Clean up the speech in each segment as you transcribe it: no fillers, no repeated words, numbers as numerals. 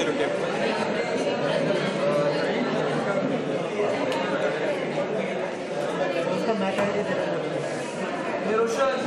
Rotate उसका match ID दे रहा है रोशन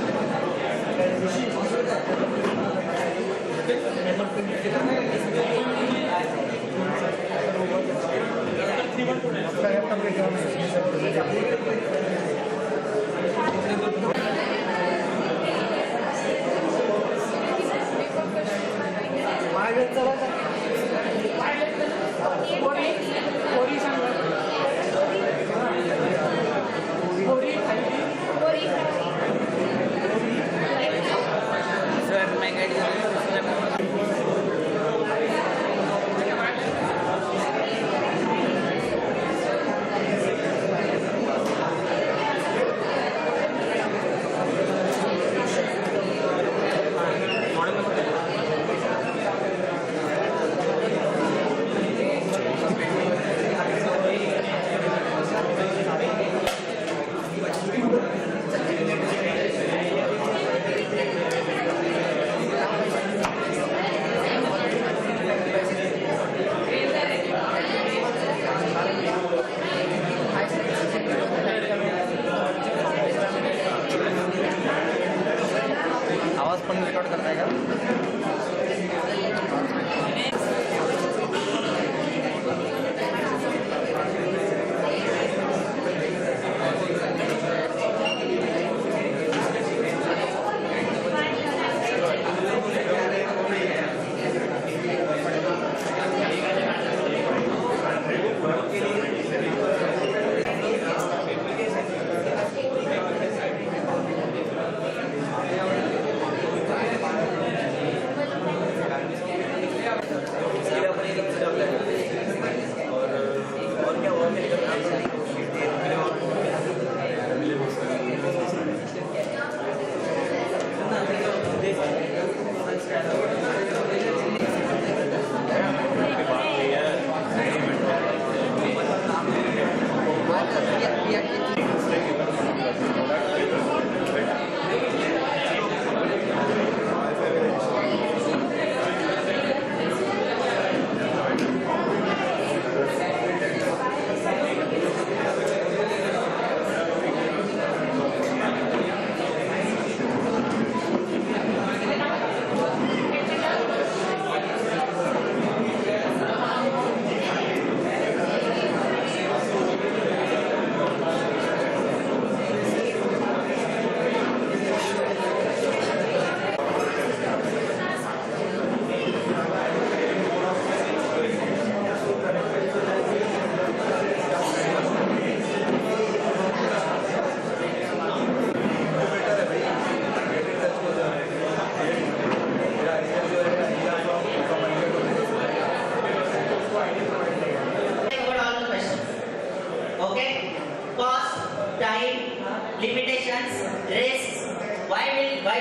limitations, risks. Why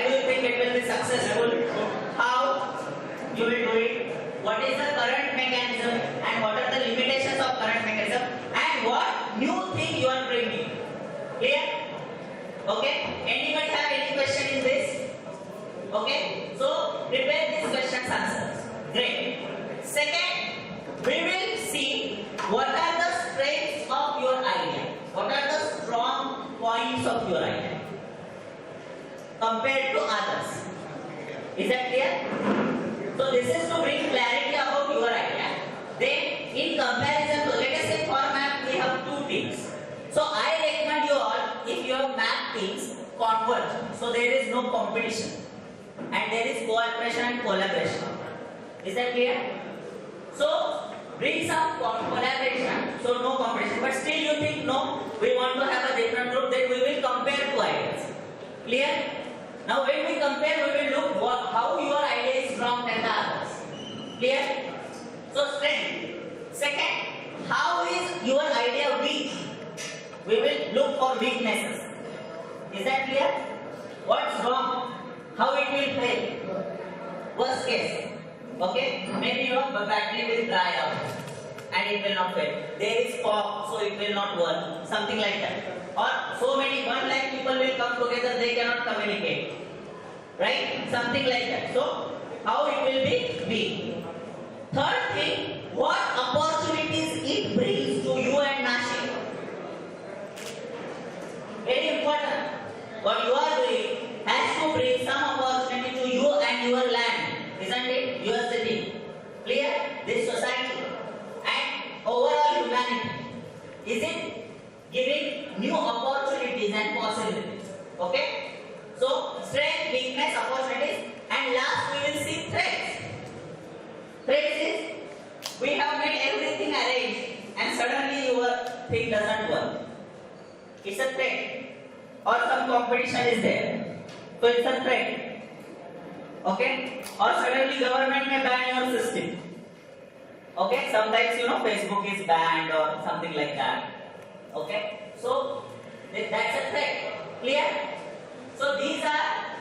do you think it will be successful? How you will do it? What is the current mechanism and what are the limitations of current mechanism and what new thing you are bringing? Clear? Okay? Anybody have any question in this? Okay? So prepare these questions answers. Great. Second, we will see what are the strengths of your idea. What are the strong points of your idea compared to others? Is that clear? So this is to bring clarity about your idea. Then in comparison to, let us say for map we have two teams. So I recommend you all, if your map teams converge, so there is no competition and there is cooperation and collaboration. Is that clear? So bring some collaboration, so no competition, but still you think no, we want to have a different group, then we will compare two ideas. Clear? Now when we compare, we will look how your idea is strong than the others. Clear? So strength. Second, how is your idea weak? We will look for weaknesses. Is that clear? What's wrong? How it will fail? Worst case. Okay? Maybe your battery will dry out and it will not fail. There is fog, so it will not work. Something like that. Or so many 1 lakh people will come together, they cannot communicate. Right? Something like that. So, how it will be weak. Third thing, what opportunities it brings to you and Nashik. Very important. What you are doing has to bring some opportunity to you and your land, isn't it? Your city. Clear? This society and overall humanity. Is it giving new opportunities and possibilities? Okay? So, strength, weakness, opportunities, and last we will see threats. Threats is we have made everything arranged and suddenly your thing doesn't work. It's a threat. Or some competition is there. So it's a threat. Okay? Or suddenly government may ban your system. Okay? Sometimes Facebook is banned or something like that. Okay? So that's a threat. Clear? So these are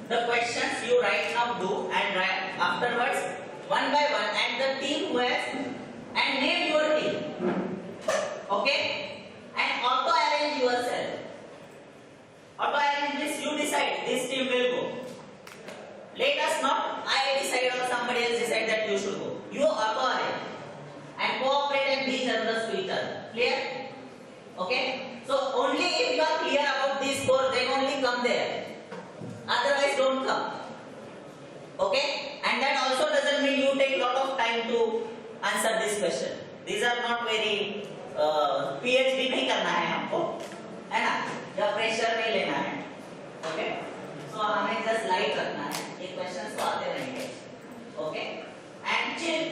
the questions you right now do and afterwards one by one and the team who has and name your team. Okay? And auto arrange yourself. Auto arrange means you decide this team will go. Let us not I decide or somebody else decide that you should go. You auto arrange and cooperate and be generous to each other. Clear? Okay? So only if you are clear about these four, then only come there. Otherwise don't come. Okay? And that also doesn't mean you take lot of time to answer this question. These are not very PhD नहीं करना है हमको, है ना? या pressure नहीं लेना है. Okay? So हमें just light रखना है. ये questions तो आते रहेंगे. Okay? And chill,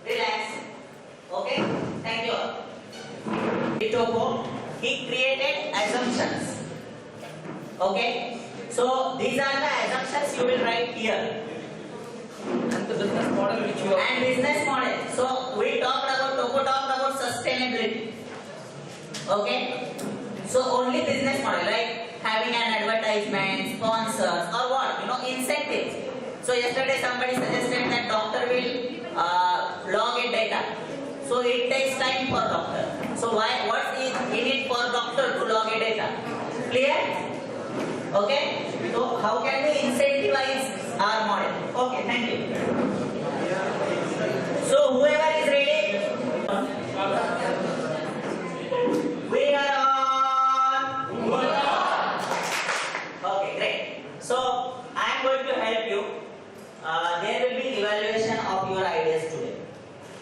relax. Okay? Thank you all. Itopo, he created assumptions. Okay? So these are the assumptions you will write here. And the business model which you have. And business model. So we talked about sustainability. Okay? So only business model, like having an advertisement, sponsors, or what? Incentives. So yesterday somebody suggested that doctor will log in data. So it takes time for doctor. So what is in it for doctor to log in data? Clear? Okay? So how can we incentivize our model? Okay, thank you. So whoever is ready, we are on. Okay, great. So I am going to help you. There will be evaluation of your ideas today.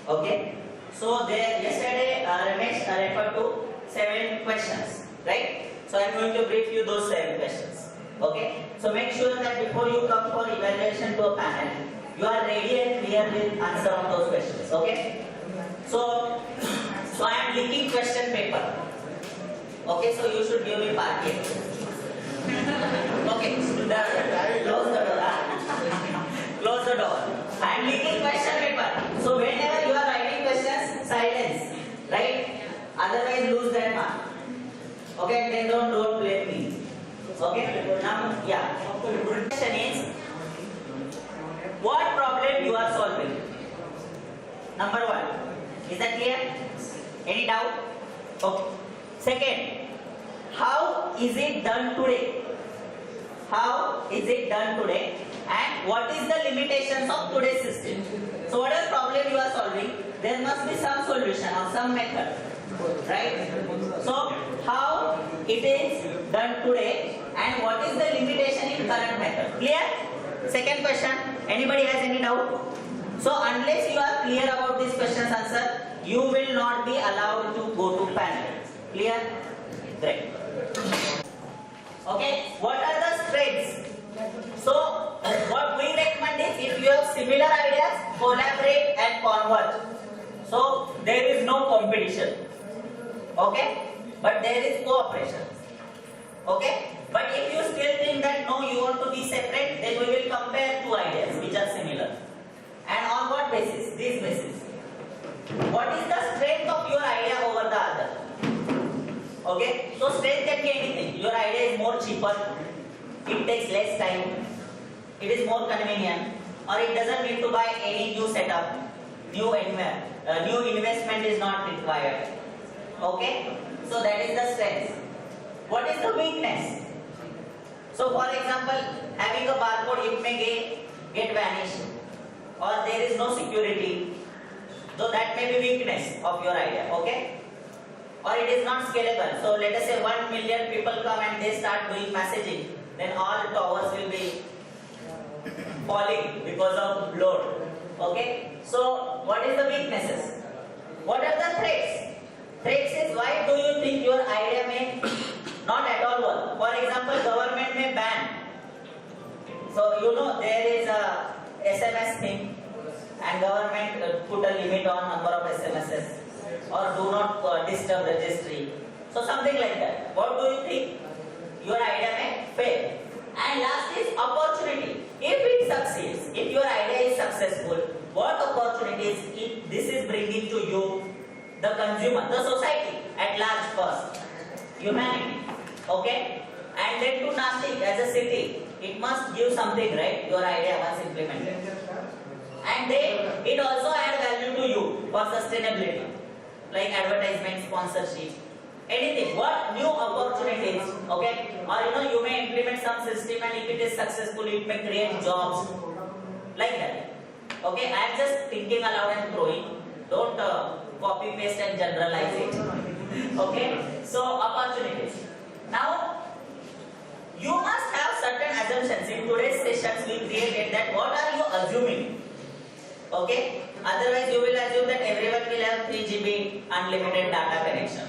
Okay? So yesterday Ramesh referred to 7 questions, right? So I am going to brief you those 7 questions. Okay? So make sure that before you come for evaluation to a panel, you are ready and clear with answer of those questions. Okay? So I am leaking question paper. Okay, so you should give me parking. Okay, close the door. Close the door. I am leaking question paper. So whenever you are writing questions, silence. Right? Otherwise lose that mark. Okay, then don't blame me. Okay? Now, yeah. Question is, what problem you are solving? Number 1. Is that clear? Any doubt? Okay. Second, how is it done today? How is it done today? And what is the limitations of today's system? So whatever problem you are solving, there must be some solution or some method. Right? So how it is done today and what is the limitation in current method? Clear? Second question, anybody has any doubt? So unless you are clear about this question's answer, you will not be allowed to go to panel. Clear? Great. Okay, what are the strengths? So what we recommend is if you have similar ideas, collaborate and converge. So there is no competition. Okay? But there is cooperation. Okay? But if you still think that no, you want to be separate, then we will compare 2 ideas which are similar. And on what basis? This basis. What is the strength of your idea over the other? Okay? So strength can be anything. Your idea is more cheaper, it takes less time, it is more convenient, or it doesn't need to buy any new setup, new investment is not required. Okay? So that is the strength. What is the weakness? So for example, having a barcode, it may get vanished, or there is no security, So that may be weakness of your idea, okay? Or it is not scalable. So let us say 1 million people come and they start doing messaging, then all towers will be falling because of load. Okay? So what is the weaknesses? What are the threats? Threats is why do you think your idea may not at all work? For example, government may ban. So you know there is a SMS thing and government put a limit on number of SMSs or do not disturb registry. So something like that. What do you think? Your idea may fail. And last is opportunity. If it succeeds, if your idea is successful, what opportunities this is bringing to you, the consumer, the society at large first, humanity, okay? And then to Nashik as a city, it must give something, right? Your idea once implemented. And then it also add value to you for sustainability, like advertisement, sponsorship, anything. What new opportunities, okay? Or you may implement some system and if it is successful, it may create jobs, like that. Okay, I am just thinking aloud and throwing. Don't copy paste and generalize it. Okay, so opportunities. Now, you must have certain assumptions. In today's sessions, we created that. What are you assuming? Okay, otherwise you will assume that everyone will have 3 GB unlimited data connection.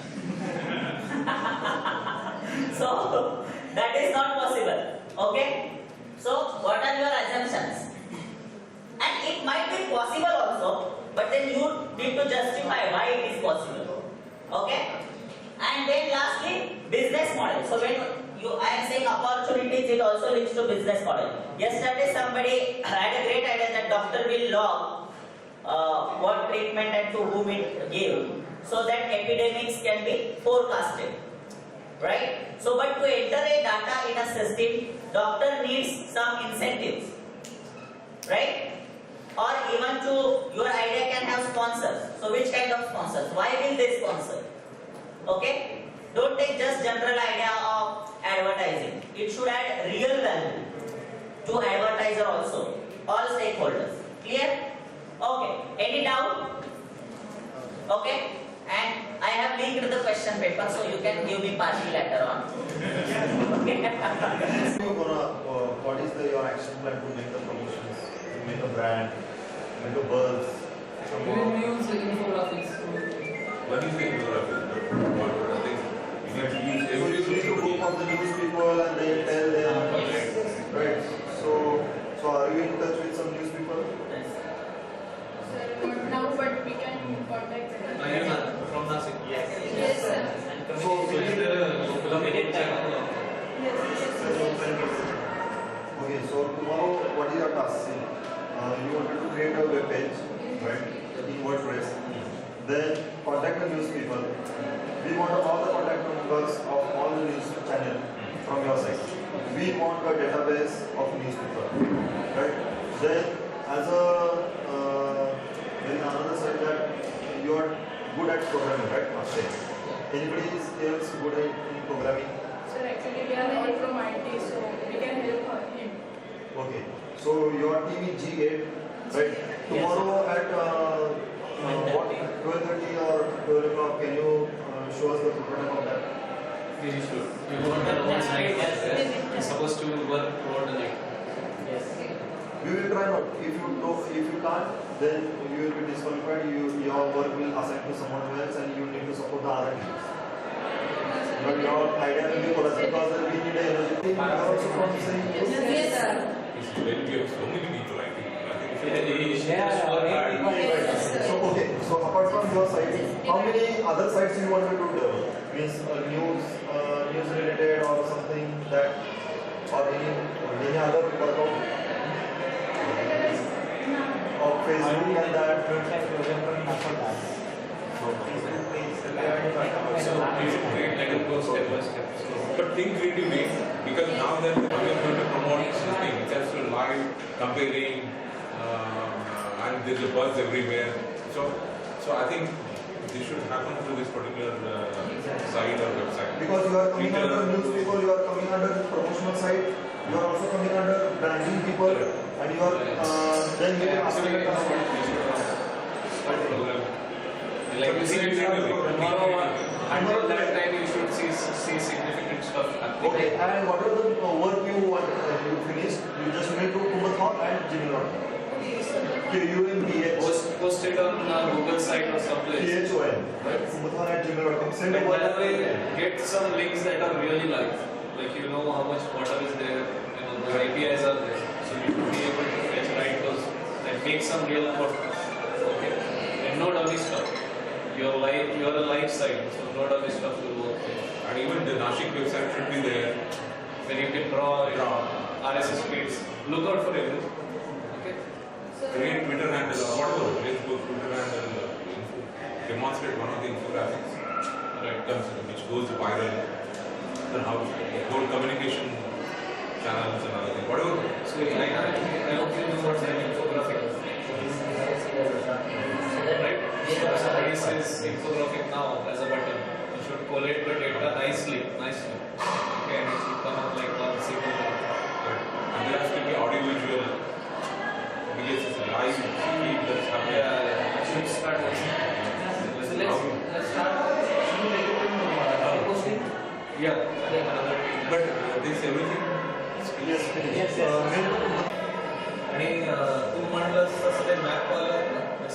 So that is not possible. Okay, so what are your assumptions? And it might be possible also, but then you need to justify why it is possible. Okay, and then lastly, business model. So when I am saying opportunities, it also leads to business model. Yesterday somebody had a great idea that doctor will log what treatment and to whom it gave, so that epidemics can be forecasted, right? So but to enter a data in a system, doctor needs some incentives, right? Or even to your idea can have sponsors. So which kind of sponsors? Why will they sponsor? Okay? Don't take just general idea of advertising. It should add real value to advertiser also. All stakeholders. Clear? Okay. Any doubt? Okay. And I have linked the question paper, so you can give me party later on. Okay. What is your action plan to make the promotions, to make a brand, make a buzz? We will use infographics. What is the infographic? What are things? You need to use So every you need to go from the news people and they tell them, right? So are you in touch with some news people? Not now, but we can contact them. From Nashik. Yes, sir. So is there a limited time? Okay, so tomorrow what is your task? You wanted to create a web page, right? In WordPress. Then contact the news people. We want all the contact numbers of all the news channel from your side. We want a database of news people, right? Then as a there is another side that you are good at programming, right? Must say. Anybody else good in programming? Sir, actually we are all from IT, so we can help him. Okay. So your team is G8, right? Tomorrow at what 12:30 or 12 o'clock, can you show us the program of that? Very sure. You want the one side is supposed to work throughout the night. Yes. We will try not. If you can't, then you will be disqualified. Your work will assign to someone else, and you need to support the other teams. But your idea will be for us because we need a energy. You are also from the same. Yes, sir. It's plenty of so many people. I think if you Just work hard. Yes, sir. So okay. So apart from your site, how many other sites you want to develop? Means news related or something that, or any other workout of Facebook and that. so you should create like a go step by step. But think creatively, because now that we are going to promote this thing, it's also live comparing, and there's a buzz everywhere. So I think this should happen through this particular site or website. Because you are coming under newspaper, you are coming under promotional site, you are also coming under branding people, and you are then you can ask Actually, program Like You see, tomorrow, until Tomorrow- that time, you should see significant stuff happening. Okay, and whatever the work you want, you finish, you just mail to Kumathon and gmail.com. KUMPH. Post it on Google site or someplace. PHON. Right? Kumathon at gmail.com. Send But over that way, get some links that are really live. Like you know how much water is there, you know, the APIs are there. So you will be able to fetch right those and make some real podcasts. Okay? And no dummy stuff. You're a live site, so no dummy stuff will work for you. And even the Nashik website should be there. When you can draw RSS feeds, look out for everything. Okay? Create Twitter handle or whatever. Facebook, Twitter handle. Demonstrate one of the infographics. Right. Which goes viral. Then how whole communication channels and other things. Whatever. So I hope you know what's an infographic. Right? So somebody says infographic now as a button. You should collate the data nicely. Okay, and it should come out like one single one. And there has to be audio visual. Because it's a live feed that's happening. Yeah. I should start watching. So let's start. Should we make it posting? Yeah. Another But this everything. Yes, finish. Yes, yes. Mail to Kumathon. आणि तू म्हणलंस तसं ते map वाला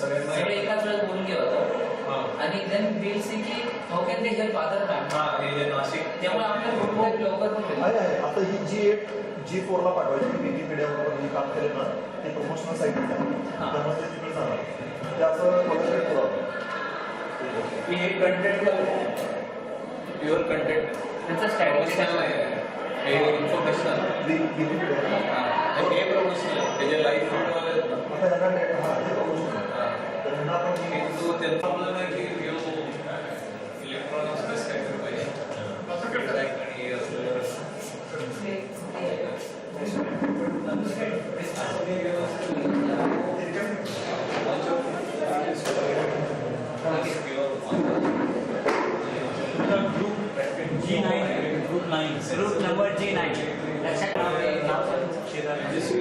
सगळे सगळ्यांना एकाच वेळेस बोलून घे होता हां आणि देन विल सी की how can they help other map हां हे जे नाशिक त्यामुळे आपल्या ग्रुपला लवकर पण भेटेल. आहे आहे. आता ही G4 ला पाठवायची विकिपीडियावर मी काम केलं ना ते प्रमोशनल साईट आहे हां. त्यामुळे ते तिकडे जाणार ते असं कोलॅबरेट करू आपण. मी हे कंटेंट प्युअर कंटेंट त्यांचा प्रमोशनल नाही हे इन्फॉर्मेशनल विकिपीडिया हे प्रमोशनल आहे त्याचे लाईव्ह फोटो वाले आहेत ना आता यांना हां ते प्रमोशन आहे. हां. तर ह्यांना आपण हिंदू त्यांचं आपलं नाही की इलेक्ट्रॉनिक्स बेस काहीतरी पाहिजे आणि हे असलं Group number G9. लक्षात ठेवा. जशी